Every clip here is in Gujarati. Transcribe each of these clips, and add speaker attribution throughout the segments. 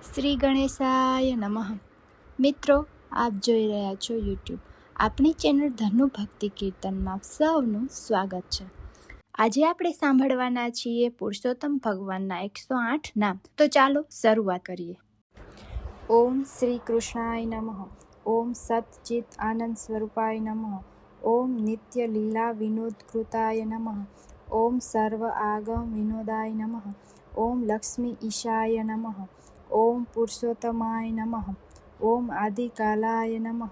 Speaker 1: શ્રી ગણેશાય નમઃ. મિત્રો, આપ જોઈ રહ્યા છો યુટ્યુબ આપણી ચેનલ ધનુ ભક્તિ કીર્તનમાં સૌનું સ્વાગત છે. આજે આપણે સાંભળવાના છીએ પુરુષોત્તમ ભગવાનના 108 નામ. તો ચાલો શરૂઆત કરીએ. ઓમ શ્રી કૃષ્ણાય નમઃ. ઓમ સચ્ચિત આનંદ સ્વરૂપાય નમઃ. ઓમ નિત્ય લીલા વિનોદ કૃતાય નમઃ. ઓમ સર્વ આગમ વિનોદાય નમઃ. ઓમ લક્ષ્મી ઈશાય નમઃ. ઓમ પુરુષોત્તમાય નમઃ. ઓમ આદિકાલાય નમઃ.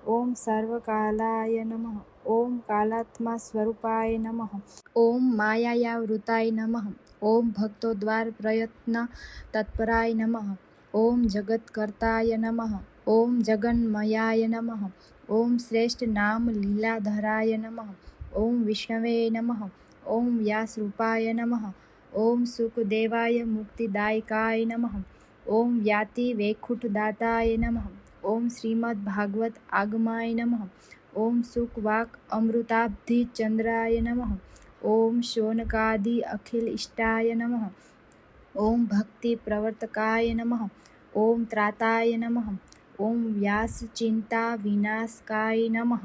Speaker 1: ઓમ સર્વકાલાય નમઃ. ઓમ કાલાત્મા સ્વરૂપાય નમઃ. ઓમ માયાવૃતાય નમઃ. ઓમ ભક્તોદ્વાર પ્રયત્ન તત્પરાય નમઃ. ઓમ જગત્કર્તાય નમઃ. ઓમ જગન્મયાય નમઃ. ઓમ શ્રેષ્ઠ નામ લીલાધરાય નમઃ. ઓમ વિષ્ણવે નમઃ. ઓમ વ્યાસરૂપાય નમઃ. ઓમ સુખદેવાય મુક્તિદાયકાય નમઃ. ઓમ યાતિ વૈકુંઠદાતાય નમઃ. ઓમ શ્રીમદ્ ભાગવત આગમાય નમઃ. ઓમ સુખવાક અમૃતાબ્ધિ ચંદ્રાય નમઃ. ઓમ શૌનકાદિ અખિલ ઇષ્ટાય નમઃ. ઓમ ભક્તિ પ્રવર્તકાય નમઃ. ઓમ ત્રાતાય નમઃ. ઓમ વ્યાસ ચિંતા વિનાશકાય નમઃ.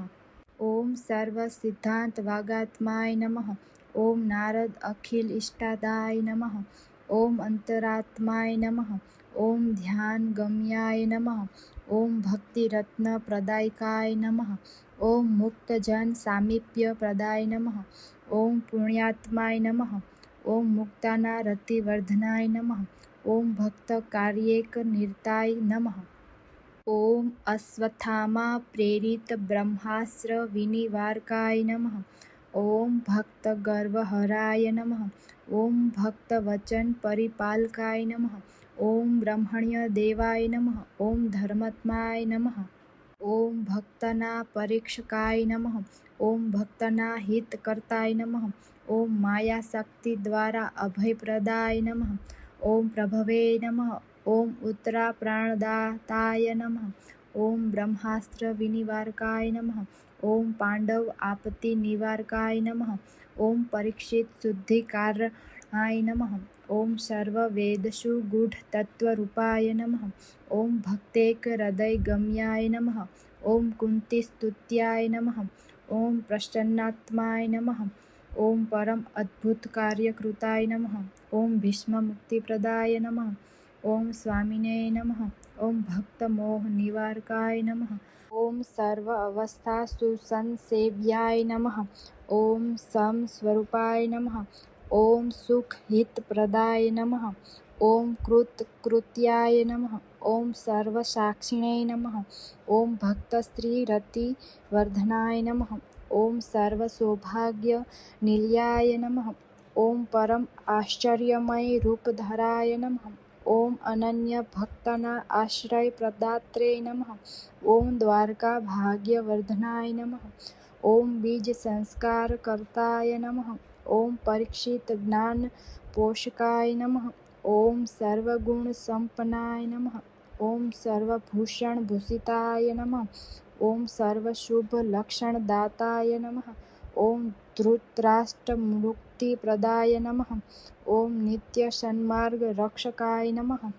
Speaker 1: ઓમ સર્વ સિદ્ધાંત વાગાત્માય નમઃ. ઓમ નારદ અખિલ ઇષ્ટાદાય નમઃ. ઓમ અંતરાત્માય નમઃ. ઓમ ધ્યાન ગમ્યાય નમઃ. ઓમ ભક્તિ રત્ન પ્રદાયકાય નમઃ. ઓમ મુક્તજન સામીપ્ય પ્રદાય નમઃ. ઓમ પુણ્યાત્માય નમઃ. ઓમ મુક્તાના રતિવર્ધનાય નમઃ. ઓમ ભક્ત કાર્યેક નિરતાય નમઃ. ઓમ અશ્વત્થામા પ્રેરિત બ્રહ્માસ્ત્ર વિનિવારકાય નમઃ. ઓમ ભક્ત ગર્વહરાય નમઃ. ઓમ ભક્ત વચન પરિપાલકાય નમઃ. ઓમ બ્રહ્મણ્ય દેવાય નમઃ. ઓમ ધર્માત્માય નમઃ. ઓમ ભક્તના પરીક્ષકાય નમઃ. ઓમ ભક્તના હિતકર્તાય નમઃ. ઓમ માયાશક્તિ દ્વારા અભયપ્રદાય નમઃ. ઓમ પ્રભવે નમઃ. ઓમ ઉત્તરા પ્રાણદાતાય નમઃ. ઓમ બ્રહ્માસ્ત્ર વિનિવારકાય નમઃ. ઓમ પાંડવ આપત્તિ નિવારકાય નમઃ. ઓમ પરીક્ષિત શુદ્ધિકારણાય નમઃ. ઓમ સર્વ વેદસુ ગૂઢ તત્વરૂપાય નમઃ. ઓમ ભક્તેક હૃદય ગમ્યાય નમઃ. ઓમ કુંતી સ્તુત્યાય નમઃ. ઓમ પ્રસન્નાત્માય નમઃ. ઓમ પરમ અદ્ભુત કાર્યકૃતાય નમઃ. ઓમ ભીષ્મ મુક્તિપ્રદાય નમઃ. ઓમ સ્વામિને નમઃ. ઓમ ભક્ત મોહ નિવારકાય નમઃ. ઓમ સર્વ અવસ્થા સુસંસેવ્યાય નમઃ. ઓમ સમ સ્વરૂપાય નમઃ. ઓમ સુખ હિતપ્રદાય નમઃ. ઓમ કૃતકૃત્યાય નમઃ. ઓમ સર્વ સાક્ષિણે નમઃ. ઓમ ભક્ત શ્રી રતિ વર્ધનાય નમઃ. ઓમ સર્વ સૌભાગ્ય નિલયાય નમઃ. ઓમ પરમ આશ્ચર્યમય રૂપધરાય નમઃ. ઓમ અનન્ય ભક્તના આશ્રય પ્રદાત્રે નમઃ. ઓમ દ્વારકા ભાગ્યવર્ધનાય નમઃ. ઓમ બીજ સંસ્કાર કર્તાય નમઃ. ઓમ પરીક્ષિત જ્ઞાન પોષકાય નમઃ. ઓમ સર્વગુણ સંપન્નાય નમઃ. ઓમ સર્વભૂષણ ભૂષિતાય નમઃ. ઓમ સર્વશુભ લક્ષણ દાતાય નમઃ. ઓમ ધૃતરાષ્ટ્ર મુક્તિ પ્રદાય નમઃ. ઓમ નિત્ય સન્માર્ગ રક્ષકાય નમઃ.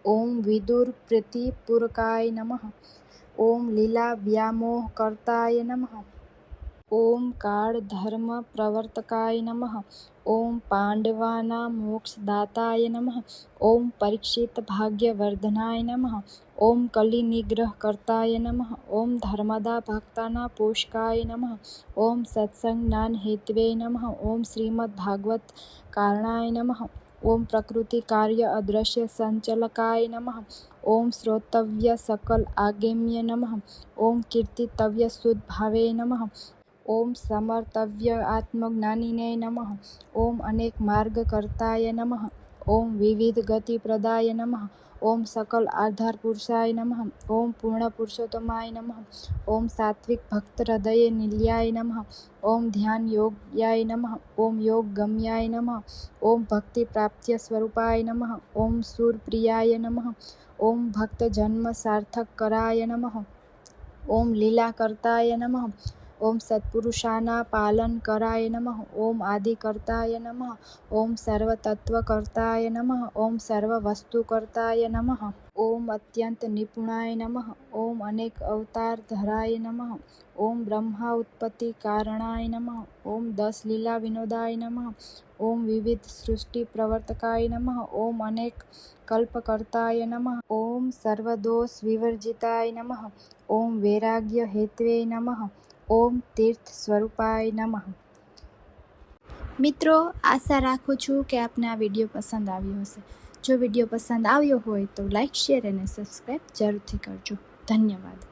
Speaker 1: ઓમ વિદુર પ્રીતિ પૂરકાય નમઃ. ઓમ લીલા વ્યામોહ કર્તાય નમઃ. ઓમ કાળ ધર્મ પ્રવર્તકાય નમઃ. ઓમ પાંડવાના મોક્ષદાતાય નમઃ. ઓમ પરીક્ષિત ભાગ્યવર્ધનાય નમઃ. ઓમ કલિનિગ્રહ કર્તાય નમઃ. ઓમ ધર્મદા ભક્તાના પોષકાય નમઃ. ઓમ સત્સંગ જ્ઞાન હેતવે નમઃ. ઓમ શ્રીમદ્ ભાગવત કારણાય નમઃ. ઓમ પ્રકૃતિ કાર્ય અદ્રશ્ય સંચલકાય નમઃ. ઓમ શ્રોતવ્ય સકલ આગમ્ય નમઃ. ઓમ કીર્તિતવ્ય શુદ્ધ ભાવે નમઃ. ઓમ સમર્તવ્ય આત્મજ્ઞાનિને નમઃ. ઓમ અનેક માર્ગ કર્તાય નમઃ. ઓમ વિવિધ ગતિ પ્રદાય નમઃ. ઓમ સકલ આધાર પુરુષાય નમઃ. ઓમ પૂર્ણ પુરુષોત્તમાય નમઃ. ઓમ સાત્વિક ભક્ત હૃદય નિલયાય નમઃ. ઓમ ધ્યાન યોગ્યાય નમઃ. ઓમ યોગ ગમ્યાય નમઃ. ઓમ ભક્તિ પ્રાપ્ત્ય સ્વરૂપાય નમઃ. ઓમ સુરપ્રિયાય નમઃ. ઓમ ભક્ત જન્મ સાર્થક કરાય નમઃ. ઓમ લીલા કર્તાય નમઃ. ઓમ સત્પુરુષાના પાલન કરાય નમઃ. ઓમ આદિકર્તાય નમઃ. ઓમ સર્વતત્વકર્તાય નમઃ. ઓમ સર્વવસ્તુકર્તાય નમઃ. ઓમ અત્યંત નિપુણાય નમઃ. ઓમ અનેક અવતાર ધરાય નમઃ. ઓમ બ્રહ્મા ઉત્પત્તિ કારણાય નમઃ. ઓમ 10 લીલા વિનોદાય નમઃ. ઓમ વિવિધ સૃષ્ટિ પ્રવર્તકાય નમઃ. ઓમ અનેક કલ્પકર્તાય નમઃ. ઓમ સર્વદોષ વિવર્જિતાય નમઃ. ઓમ વૈરાગ્ય હેત્વે નમઃ. ઓમ તીર્થ સ્વરૂપાય નમઃ. મિત્રો, આશા રાખું છું કે આપને આ વિડીયો પસંદ આવ્યો હશે. જો વિડીયો પસંદ આવ્યો હોય તો લાઈક, શેર અને સબસ્ક્રાઈબ જરૂરથી કરજો. ધન્યવાદ.